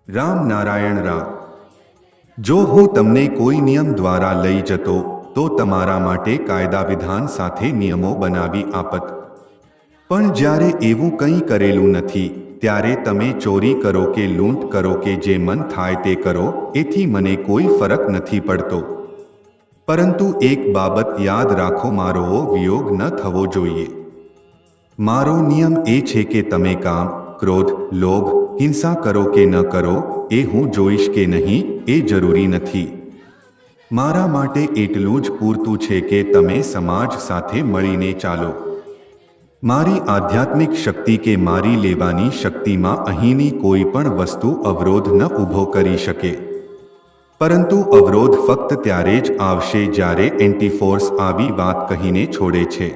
રામ નારાયણ રામ। જો હું તમને કોઈ નિયમ દ્વારા લઈ જતો તો તમારા માટે કાયદા વિધાન સાથે નિયમો બનાવી આપત, પણ જ્યારે એવું કંઈ કરેલું નથી ત્યારે તમે ચોરી કરો કે લૂંટ કરો કે જે મન થાય તે કરો, એથી મને કોઈ ફરક નથી પડતો। પરંતુ એક બાબત યાદ રાખો, મારો વિયોગ ન થવો જોઈએ। મારો નિયમ એ છે કે તમે કામ, ક્રોધ, લોભ, હિંસા કરો કે ન કરો એ હું જોઈશ કે નહીં એ જરૂરી નથી। મારા માટે એટલું જ પૂરતું છે કે તમે સમાજ સાથે મળીને ચાલો। મારી આધ્યાત્મિક શક્તિ કે મારી લેવાની શક્તિમાં અહીંની કોઈ પણ વસ્તુ અવરોધ ન ઊભો કરી શકે, પરંતુ અવરોધ ફક્ત ત્યારે જ આવશે જ્યારે એન્ટીફોર્સ આવી વાત કહીને છોડે છે।